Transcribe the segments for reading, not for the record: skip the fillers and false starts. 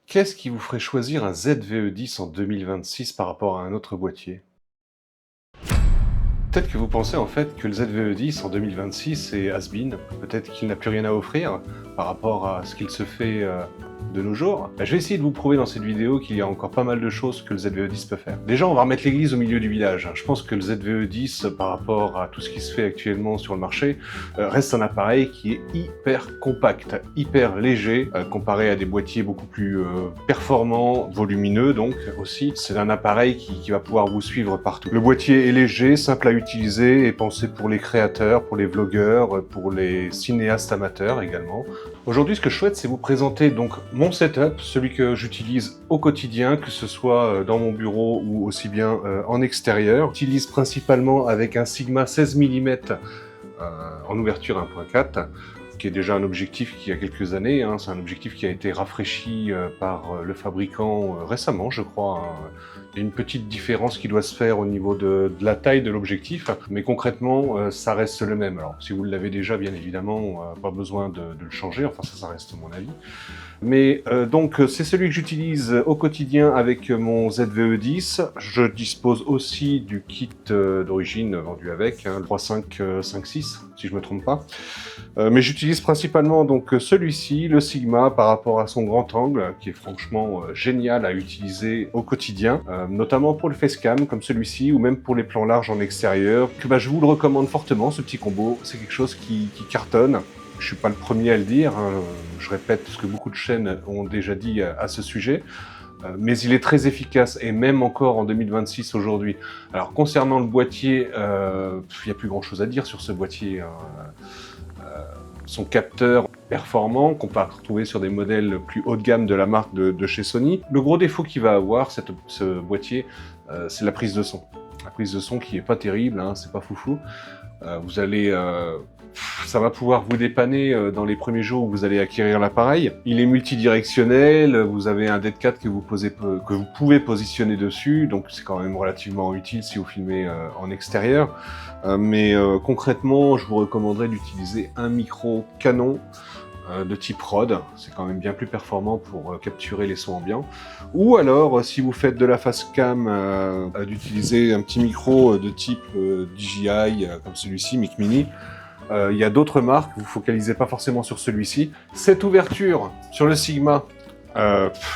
Qu'est-ce qui vous ferait choisir un ZVE10 en 2026 par rapport à un autre boîtier? Peut-être que vous pensez en fait que le ZVE10 en 2026 est has-been, peut-être qu'il n'a plus rien à offrir par rapport à ce qu'il se fait de nos jours. Je vais essayer de vous prouver dans cette vidéo qu'il y a encore pas mal de choses que le ZVE10 peut faire. Déjà, on va remettre l'église au milieu du village. Je pense que le ZVE10, par rapport à tout ce qui se fait actuellement sur le marché, reste un appareil qui est hyper compact, hyper léger, comparé à des boîtiers beaucoup plus performants, volumineux donc aussi. C'est un appareil qui va pouvoir vous suivre partout. Le boîtier est léger, simple à utiliser et pensé pour les créateurs, pour les vlogueurs, pour les cinéastes amateurs également. Aujourd'hui, ce que je souhaite, c'est vous présenter donc mon setup, celui que j'utilise au quotidien, que ce soit dans mon bureau ou aussi bien en extérieur. J'utilise principalement avec un Sigma 16 mm en ouverture 1.4, qui est déjà un objectif qui a quelques années. C'est un objectif qui a été rafraîchi par le fabricant récemment, je crois. Il y a une petite différence qui doit se faire au niveau de la taille de l'objectif, mais concrètement, ça reste le même. Alors, si vous l'avez déjà, bien évidemment, pas besoin de le changer. Enfin, ça reste mon avis. Mais donc c'est celui que j'utilise au quotidien avec mon ZVE10. Je dispose aussi du kit d'origine vendu avec, le 3556 si je me trompe pas. Mais j'utilise principalement donc celui-ci, le Sigma, par rapport à son grand angle, qui est franchement génial à utiliser au quotidien, notamment pour le facecam comme celui-ci, ou même pour les plans larges en extérieur, que je vous le recommande fortement, ce petit combo. C'est quelque chose qui cartonne. Je suis pas le premier à le dire, je répète ce que beaucoup de chaînes ont déjà dit à ce sujet, mais il est très efficace, et même encore en 2026 aujourd'hui. Alors concernant le boîtier, il n'y a plus grand chose à dire sur ce boîtier. Son capteur performant, qu'on peut retrouver sur des modèles plus haut de gamme de la marque de chez Sony. Le gros défaut qu'il va avoir, ce boîtier, c'est la prise de son. La prise de son qui est pas terrible, c'est pas foufou. Vous allez... ça va pouvoir vous dépanner dans les premiers jours où vous allez acquérir l'appareil. Il est multidirectionnel, vous avez un Dead Cat que vous pouvez positionner dessus, donc c'est quand même relativement utile si vous filmez en extérieur. Mais concrètement, je vous recommanderais d'utiliser un micro Canon de type Rode, c'est quand même bien plus performant pour capturer les sons ambiants. Ou alors, si vous faites de la facecam, d'utiliser un petit micro de type DJI, comme celui-ci, Mic Mini. Il y a d'autres marques, vous ne focalisez pas forcément sur celui-ci. Cette ouverture sur le Sigma,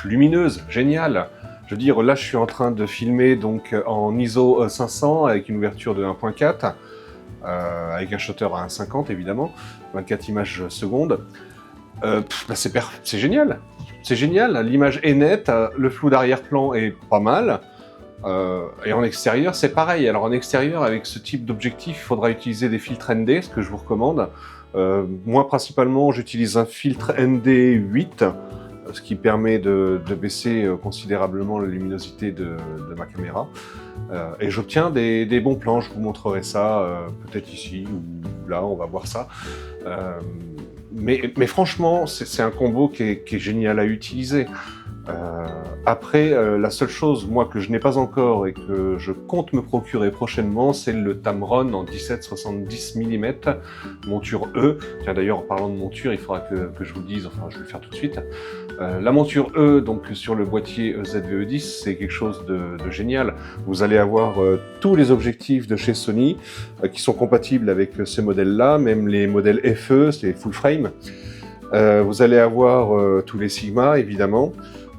lumineuse, géniale. Je veux dire, là je suis en train de filmer donc en ISO 500 avec une ouverture de 1.4, avec un shutter à 1.50 évidemment, 24 images secondes. C'est génial, c'est génial, l'image est nette, le flou d'arrière-plan est pas mal. Et en extérieur, c'est pareil. Alors en extérieur, avec ce type d'objectif, il faudra utiliser des filtres ND, ce que je vous recommande. Moi, principalement, j'utilise un filtre ND 8, ce qui permet de baisser considérablement la luminosité de ma caméra. Et j'obtiens des bons plans. Je vous montrerai ça peut-être ici ou là, on va voir ça. Mais franchement, c'est un combo qui est génial à utiliser. Après, la seule chose, moi, que je n'ai pas encore et que je compte me procurer prochainement, c'est le Tamron en 17-70 mm, monture E. Tiens, d'ailleurs, en parlant de monture, il faudra que je vous le dise, enfin, je vais le faire tout de suite. La monture E, donc sur le boîtier ZVE10, c'est quelque chose de génial. Vous allez avoir tous les objectifs de chez Sony qui sont compatibles avec ces modèles-là, même les modèles FE, c'est full frame. Vous allez avoir tous les Sigma, évidemment.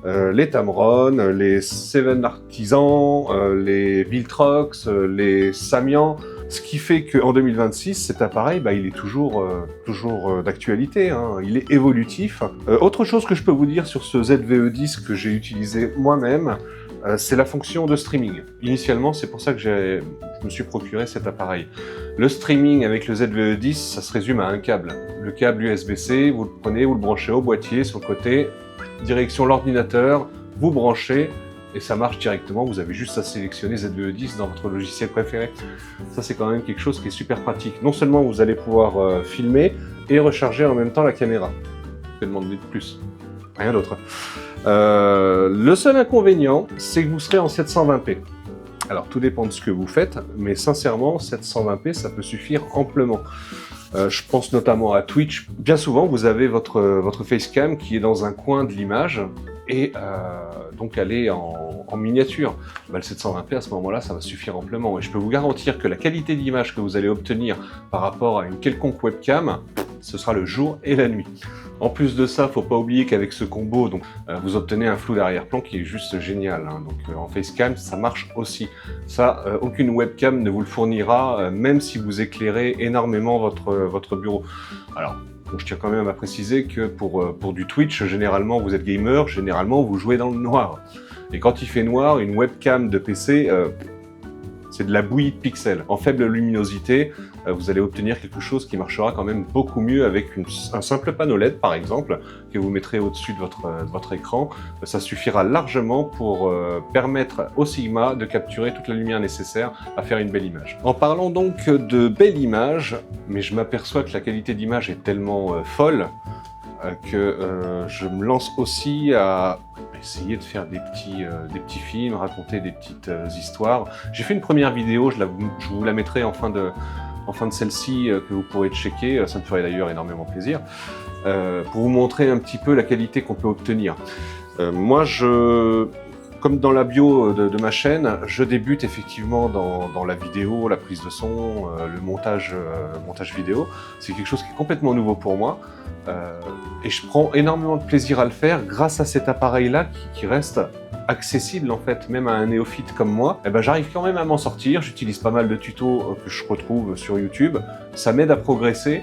Les Tamron, les Seven Artisans, les Viltrox, les Samyang, ce qui fait qu'en 2026, cet appareil, il est toujours d'actualité, il est évolutif. Autre chose que je peux vous dire sur ce ZVE10 que j'ai utilisé moi-même, c'est la fonction de streaming. Initialement, c'est pour ça que je me suis procuré cet appareil. Le streaming avec le ZVE10, ça se résume à un câble. Le câble USB-C, vous le prenez, vous le branchez au boîtier sur le côté, direction l'ordinateur, vous branchez et ça marche directement. Vous avez juste à sélectionner ZVE10 dans votre logiciel préféré. Ça, c'est quand même quelque chose qui est super pratique. Non seulement vous allez pouvoir filmer et recharger en même temps la caméra. Je vais demander de plus. Rien d'autre. Le seul inconvénient, c'est que vous serez en 720p. Alors, tout dépend de ce que vous faites, mais sincèrement, 720p, ça peut suffire amplement. Je pense notamment à Twitch. Bien souvent, vous avez votre facecam qui est dans un coin de l'image et donc aller en miniature. Bah, le 720p à ce moment-là, ça va suffire amplement. Et je peux vous garantir que la qualité d'image que vous allez obtenir par rapport à une quelconque webcam, ce sera le jour et la nuit. En plus de ça, faut pas oublier qu'avec ce combo, donc, vous obtenez un flou d'arrière-plan qui est juste génial. Hein. Donc en facecam, ça marche aussi. Ça, aucune webcam ne vous le fournira, même si vous éclairez énormément votre bureau. Alors, bon, je tiens quand même à préciser que pour du Twitch, généralement vous êtes gamer, généralement vous jouez dans le noir. Et quand il fait noir, une webcam de PC, c'est de la bouillie de pixels. En faible luminosité, vous allez obtenir quelque chose qui marchera quand même beaucoup mieux avec un simple panneau LED, par exemple, que vous mettrez au-dessus de votre écran. Ça suffira largement pour permettre au Sigma de capturer toute la lumière nécessaire à faire une belle image. En parlant donc de belle image, mais je m'aperçois que la qualité d'image est tellement folle que je me lance aussi à essayer de faire des petits films, raconter des petites histoires. J'ai fait une première vidéo, je vous la mettrai en fin de celle-ci que vous pourrez checker, ça me ferait d'ailleurs énormément plaisir, pour vous montrer un petit peu la qualité qu'on peut obtenir. Moi, comme dans la bio de ma chaîne, je débute effectivement dans la vidéo, la prise de son, le montage vidéo. C'est quelque chose qui est complètement nouveau pour moi. Et je prends énormément de plaisir à le faire grâce à cet appareil-là qui reste accessible en fait, même à un néophyte comme moi. Et ben, j'arrive quand même à m'en sortir, j'utilise pas mal de tutos que je retrouve sur YouTube. Ça m'aide à progresser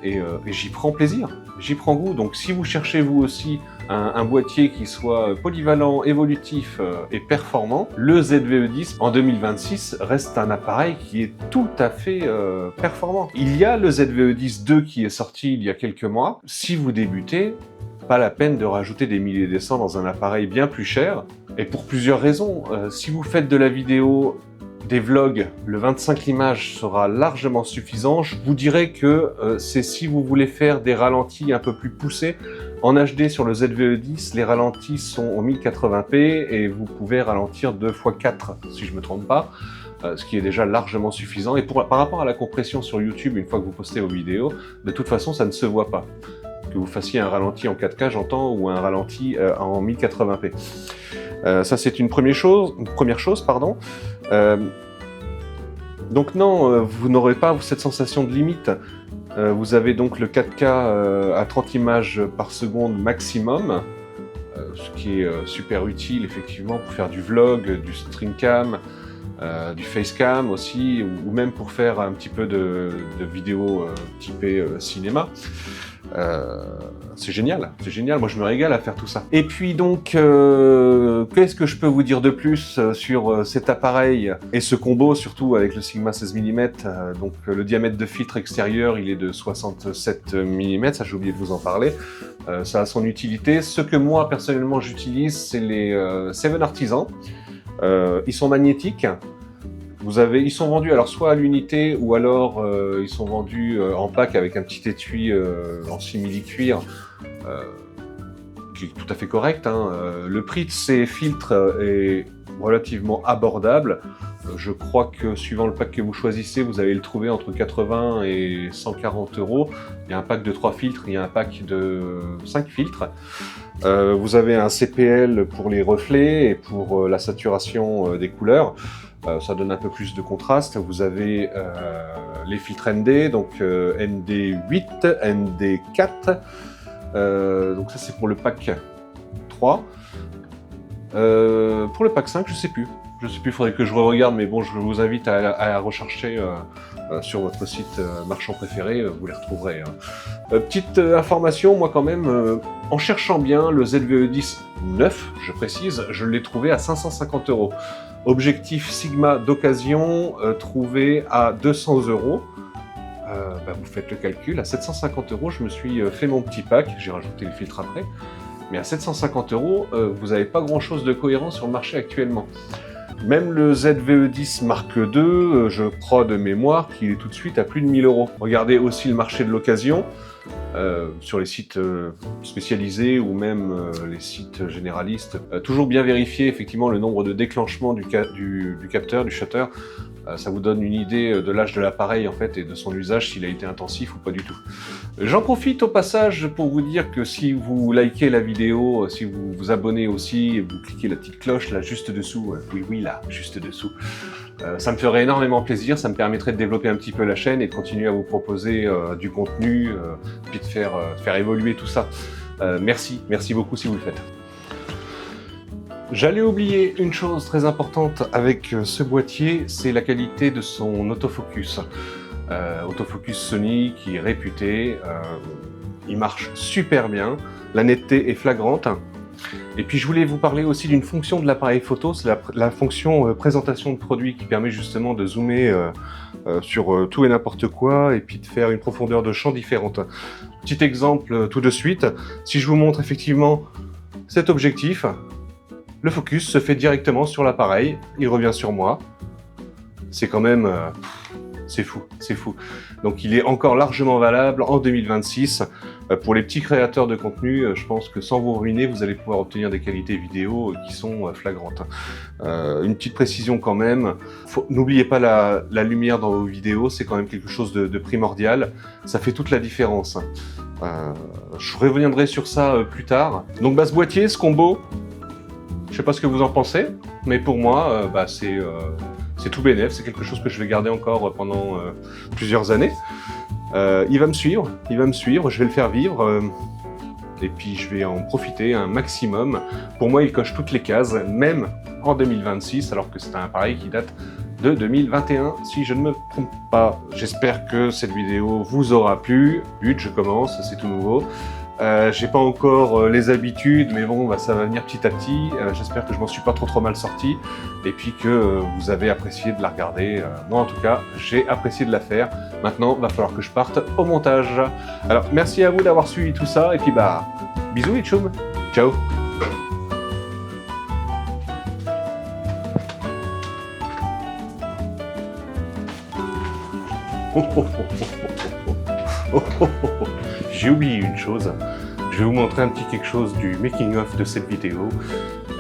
et j'y prends plaisir, j'y prends goût. Donc si vous cherchez vous aussi un boîtier qui soit polyvalent, évolutif et performant, le ZVE10 en 2026 reste un appareil qui est tout à fait performant. Il y a le ZVE10 2 qui est sorti il y a quelques mois. Si vous débutez, pas la peine de rajouter des milliers et des cents dans un appareil bien plus cher, et pour plusieurs raisons. Si vous faites de la vidéo, des vlogs, le 25 images sera largement suffisant. Je vous dirais que c'est si vous voulez faire des ralentis un peu plus poussés. En HD sur le ZVE10, les ralentis sont en 1080p et vous pouvez ralentir 2x4 si je ne me trompe pas, ce qui est déjà largement suffisant. Et par rapport à la compression sur YouTube, une fois que vous postez vos vidéos, de toute façon ça ne se voit pas. Que vous fassiez un ralenti en 4K, j'entends, ou un ralenti en 1080p. Ça c'est une première chose, pardon. Donc non, vous n'aurez pas cette sensation de limite. Vous avez donc le 4K à 30 images par seconde maximum, ce qui est super utile effectivement pour faire du vlog, du streamcam, du facecam aussi, ou même pour faire un petit peu de vidéos typées cinéma. C'est génial, moi je me régale à faire tout ça. Et puis donc, qu'est-ce que je peux vous dire de plus sur cet appareil et ce combo, surtout avec le Sigma 16 mm, donc le diamètre de filtre extérieur il est de 67 mm, ça j'ai oublié de vous en parler, ça a son utilité. Ce que moi personnellement j'utilise, c'est les Seven Artisan, ils sont magnétiques. Ils sont vendus alors soit à l'unité ou alors ils sont vendus en pack avec un petit étui en simili-cuir qui est tout à fait correct. Hein. Le prix de ces filtres est relativement abordable. Je crois que suivant le pack que vous choisissez, vous allez le trouver entre 80 et 140 €. Il y a un pack de 3 filtres, il y a un pack de 5 filtres. Vous avez un CPL pour les reflets et pour la saturation des couleurs. Ça donne un peu plus de contraste. Vous avez les filtres ND, donc ND8, ND4. Donc ça c'est pour le pack 3. Pour le pack 5, je sais plus, il faudrait que je regarde, mais bon, je vous invite à rechercher sur votre site marchand préféré, vous les retrouverez. Hein. Petite information, moi quand même, en cherchant bien, le ZVE10 9, je précise, je l'ai trouvé à 550 €. Objectif Sigma d'occasion, trouvé à 200 €. Vous faites le calcul, à 750 €, je me suis fait mon petit pack, j'ai rajouté le filtre après, mais à 750 €, vous n'avez pas grand chose de cohérent sur le marché actuellement. Même le ZVE10 Mark II, je crois de mémoire qu'il est tout de suite à plus de 1000 €. Regardez aussi le marché de l'occasion, sur les sites spécialisés ou même les sites généralistes. Toujours bien vérifier effectivement le nombre de déclenchements du capteur, du shutter. Ça vous donne une idée de l'âge de l'appareil en fait et de son usage, s'il a été intensif ou pas du tout. J'en profite au passage pour vous dire que si vous likez la vidéo, si vous vous abonnez aussi, et vous cliquez la petite cloche là juste dessous, oui là, juste dessous, ça me ferait énormément plaisir, ça me permettrait de développer un petit peu la chaîne et de continuer à vous proposer du contenu, puis de faire évoluer tout ça. Merci beaucoup si vous le faites. J'allais oublier une chose très importante avec ce boîtier, c'est la qualité de son autofocus. Autofocus Sony qui est réputé, il marche super bien, la netteté est flagrante. Et puis je voulais vous parler aussi d'une fonction de l'appareil photo, c'est la fonction présentation de produit qui permet justement de zoomer sur tout et n'importe quoi et puis de faire une profondeur de champ différente. Petit exemple tout de suite, si je vous montre effectivement cet objectif, le focus se fait directement sur l'appareil, il revient sur moi. C'est quand même... c'est fou, c'est fou. Donc il est encore largement valable en 2026. Pour les petits créateurs de contenu, je pense que sans vous ruiner, vous allez pouvoir obtenir des qualités vidéo qui sont flagrantes. Une petite précision quand même, n'oubliez pas la lumière dans vos vidéos, c'est quand même quelque chose de primordial. Ça fait toute la différence. Je reviendrai sur ça plus tard. Donc ce boîtier, ce combo, je sais pas ce que vous en pensez, mais pour moi, c'est tout bénef, c'est quelque chose que je vais garder encore pendant plusieurs années. Il va me suivre, je vais le faire vivre, et puis je vais en profiter un maximum. Pour moi, il coche toutes les cases, même en 2026, alors que c'est un appareil qui date de 2021, si je ne me trompe pas. J'espère que cette vidéo vous aura plu. Je commence, c'est tout nouveau. J'ai pas encore les habitudes, mais bon, ça va venir petit à petit. J'espère que je m'en suis pas trop mal sorti, et puis que vous avez apprécié de la regarder. Moi, en tout cas, j'ai apprécié de la faire. Maintenant, va falloir que je parte au montage. Alors, merci à vous d'avoir suivi tout ça, et puis bisous les tchoum, ciao. J'ai oublié une chose, je vais vous montrer un petit quelque chose du making-of de cette vidéo.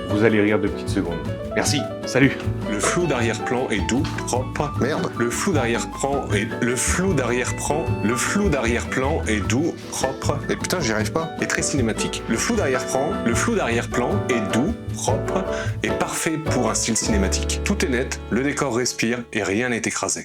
Vous allez rire de petites secondes. Merci, salut. Le flou d'arrière-plan est doux, propre. Merde. Le flou d'arrière-plan est doux, propre. Et putain, j'y arrive pas. Et très cinématique. Le flou d'arrière-plan est doux, propre et parfait pour un style cinématique. Tout est net, le décor respire et rien n'est écrasé.